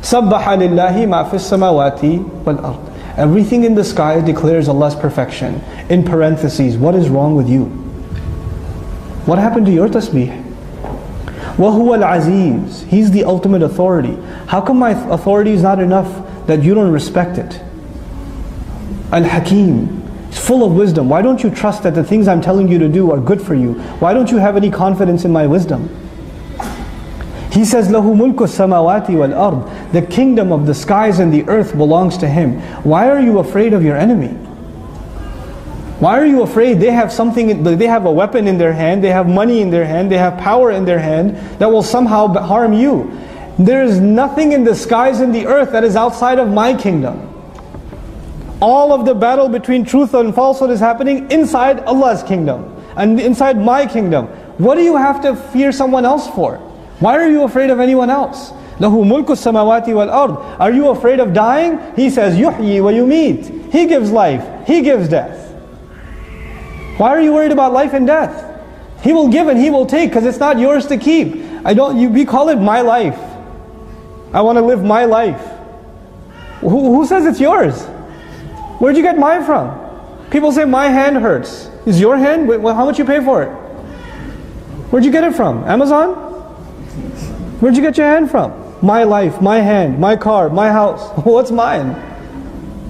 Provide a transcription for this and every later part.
سَبَّحَ لِلَّهِ مَا فِي السَّمَاوَاتِ وَالْأَرْضِ. Everything in the sky declares Allah's perfection. In parentheses, what is wrong with you? What happened to your tasbih? وَهُوَ الْعَزِيزُ. He's the ultimate authority. How come my authority is not enough that you don't respect it? Al-Hakim. It's full of wisdom. Why don't you trust that the things I'm telling you to do are good for you? Why don't you have any confidence in my wisdom? He says, لَهُ مُلْكُ السَّمَاوَاتِ وَالْأَرْضِ. The kingdom of the skies and the earth belongs to Him. Why are you afraid of your enemy? Why are you afraid? They have something, they have a weapon in their hand, they have money in their hand, they have power in their hand that will somehow harm you. There is nothing in the skies and the earth that is outside of my kingdom. All of the battle between truth and falsehood is happening inside Allah's kingdom and inside my kingdom. What do you have to fear someone else for? Why are you afraid of anyone else? لَهُ مُلْكُ السَّمَاوَاتِ وَالْأَرْضِ. Are you afraid of dying? He says, يُحْيِي وَيُمِيتُ. He gives life, He gives death. Why are you worried about life and death? He will give and He will take, because it's not yours to keep. We call it my life. I want to live my life. Who says it's yours? Where'd you get mine from? People say my hand hurts. Is your hand? Well, how much you pay for it? Where'd you get it from? Amazon? Where'd you get your hand from? My life, my hand, my car, my house. What's mine?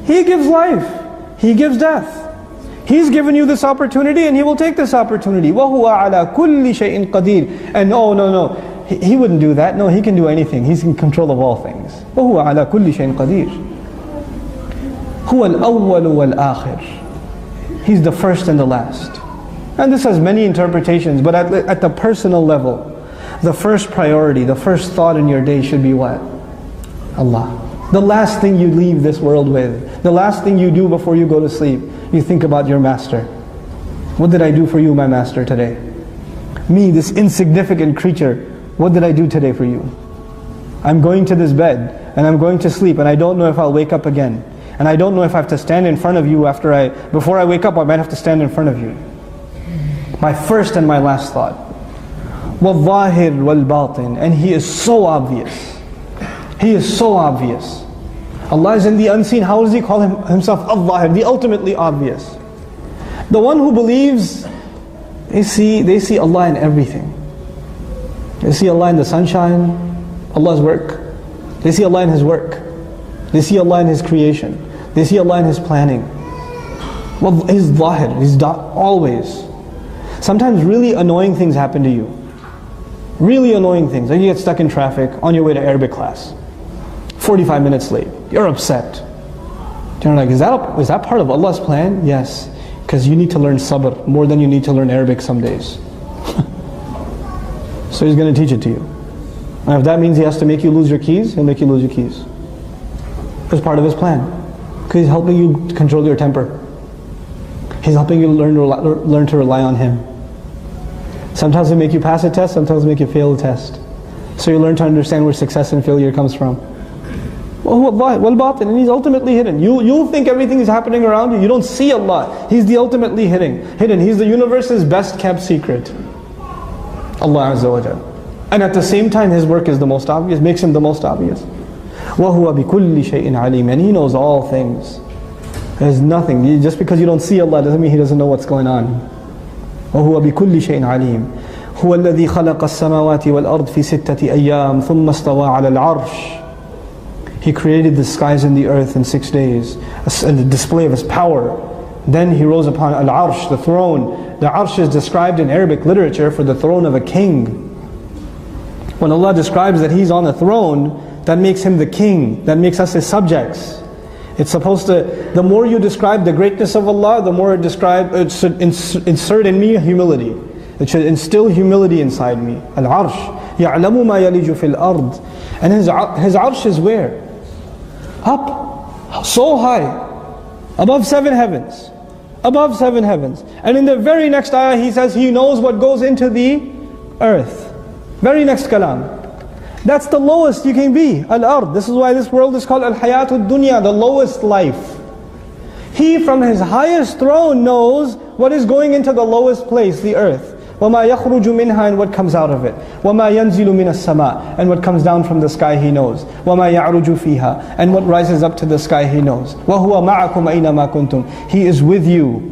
He gives life. He gives death. He's given you this opportunity and He will take this opportunity. وَهُوَ عَلَى كُلِّ شَيْءٍ قَدِيرٍ. And no. He wouldn't do that. No, He can do anything. He's in control of all things. وَهُوَ عَلَى كُلِّ شَيْءٍ قَدِيرٍ. هُوَ الْأَوَّلُ وَالْآخِرُ. He's the first and the last. And this has many interpretations, but at the personal level, the first priority, the first thought in your day should be what? Allah. The last thing you leave this world with, the last thing you do before you go to sleep, you think about your master. What did I do for you, my master, today? Me, this insignificant creature, what did I do today for you? I'm going to this bed, and I'm going to sleep, and I don't know if I'll wake up again. And I don't know if I have to stand in front of you before I wake up, I might have to stand in front of you. My first and my last thought. وَالظَّاهِرْ وَالْبَاطِنِ. And He is so obvious. He is so obvious. Allah is in the unseen. How does He call Himself Al-Zahir, the ultimately obvious? The one who believes, they see Allah in everything. They see Allah in the sunshine, Allah's work. They see Allah in His work. They see Allah in His creation. They see Allah in His planning. Well, He's Zahir, He's always. Sometimes really annoying things happen to you. Really annoying things. Like you get stuck in traffic on your way to Arabic class. 45 minutes late. You're upset. You're like, is that part of Allah's plan? Yes. Because you need to learn sabr more than you need to learn Arabic some days. So He's going to teach it to you. And if that means He has to make you lose your keys, He'll make you lose your keys. It's part of His plan. Because He's helping you control your temper. He's helping you learn to rely on Him. Sometimes He'll make you pass a test, sometimes He'll make you fail a test. So you learn to understand where success and failure comes from. And He's ultimately hidden. You'll think everything is happening around you. You don't see Allah. He's the ultimately hidden. He's the universe's best kept secret. Allah Azza wa Jal. And at the same time His work is the most obvious, makes Him the most obvious. وَهُوَ بِكُلِّ شَيْءٍ عَلِيمٍ. And He knows all things. There's nothing. Just because you don't see Allah doesn't mean He doesn't know what's going on. وَهُوَ بِكُلِّ شَيْءٍ عَلِيمٍ. هُوَ الَّذِي خَلَقَ السَّمَاوَاتِ وَالْأَرْضِ فِي سِتَّةِ أَيَّامٍ ثُمَّ اسْتَوَى عَلَى الْعَرْشِ. He created the skies and the earth in 6 days, a display of His power. Then He rose upon Al-Arsh, the throne. The Arsh is described in Arabic literature for the throne of a king. When Allah describes that He's on the throne, that makes Him the king, that makes us His subjects. It's supposed to, the more you describe the greatness of Allah, the more it should insert in me humility. It should instill humility inside me. Al-Arsh, يَعْلَمُ مَا يَلِجُ فِي الْأَرْضِ. And His Arsh is where? Up, so high, above 7 heavens. Above 7 heavens. And in the very next ayah He says He knows what goes into the earth. Very next kalam. That's the lowest you can be, al-ard. This is why this world is called al-hayatud dunya, the lowest life. He from His highest throne knows what is going into the lowest place, the earth. وَمَا يَخْرُجُ مِنْهَا, and what comes out of it. وَمَا يَنْزِلُ مِنَ السَّمَاءِ, and what comes down from the sky He knows. وَمَا يَعْرُجُ فِيهَا, and what rises up to the sky He knows. وَهُوَ مَعَكُمْ أَيْنَمَا كُنْتُمْ, He is with you.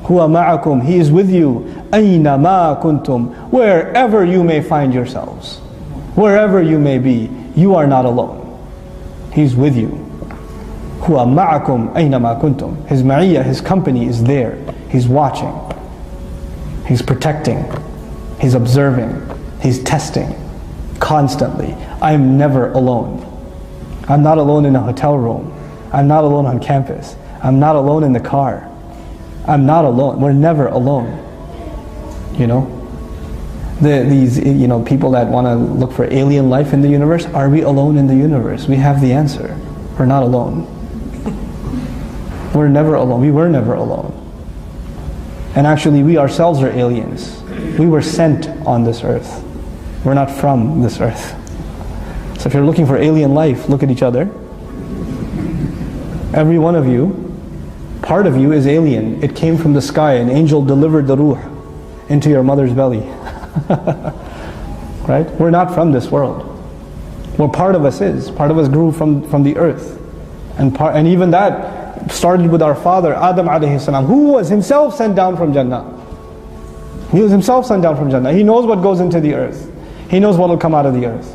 هُوَ مَعَكُمْ, He is with you. أَيْنَمَا كُنْتُمْ, wherever you may find yourselves. Wherever you may be, you are not alone. He's with you. هُوَ مَعَكُمْ أَيْنَمَا كُنْتُمْ, His ma'iyah, His company is there. He's watching. He's protecting. He's observing. He's testing constantly. I'm never alone. I'm not alone in a hotel room. I'm not alone on campus. I'm not alone in the car. I'm not alone. We're never alone. You know? These people that want to look for alien life in the universe, are we alone in the universe? We have the answer. We're not alone. We're never alone. We were never alone. And actually we ourselves are aliens. We were sent on this earth. We're not from this earth. So if you're looking for alien life, look at each other. Every one of you, part of you is alien. It came from the sky. An angel delivered the ruh into your mother's belly. Right? We're not from this world. Well, part of us is. Part of us grew from the earth. And even that started with our father, Adam alayhi salam, who was himself sent down from Jannah. He was himself sent down from Jannah. He knows what goes into the earth. He knows what will come out of the earth.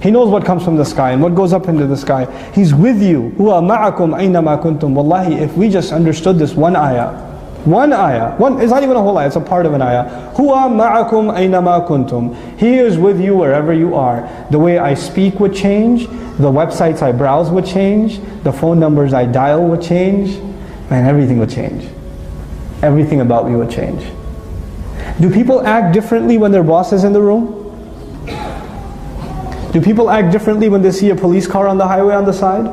He knows what comes from the sky and what goes up into the sky. He's with you. هُوَ مَعَكُمْ أَيْنَمَا كُنْتُمْ. Wallahi, if we just understood this one ayah, it's not even a whole ayah, it's a part of an ayah. هُوَ مَعَكُمْ أَيْنَمَا كُنْتُمْ. He is with you wherever you are. The way I speak would change. The websites I browse would change. The phone numbers I dial would change. Man, everything would change. Everything about me would change. Do people act differently when their boss is in the room? Do people act differently when they see a police car on the highway on the side?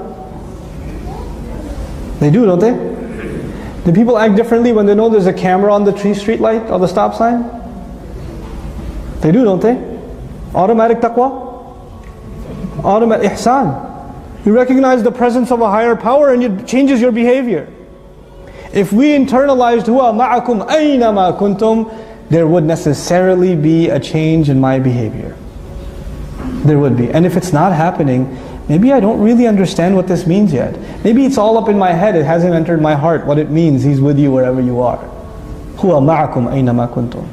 They do, don't they? Do people act differently when they know there's a camera on the street light or the stop sign? They do, don't they? Automatic taqwa? Automatic ihsan. You recognize the presence of a higher power and it changes your behavior. If we internalized huwa ma'akum aynama kuntum, there would necessarily be a change in my behavior. There would be. And if it's not happening, maybe I don't really understand what this means yet. Maybe it's all up in my head, it hasn't entered my heart what it means. He's with you wherever you are. هُوَ مَعَكُمْ أَيْنَمَا كُنْتُمْ.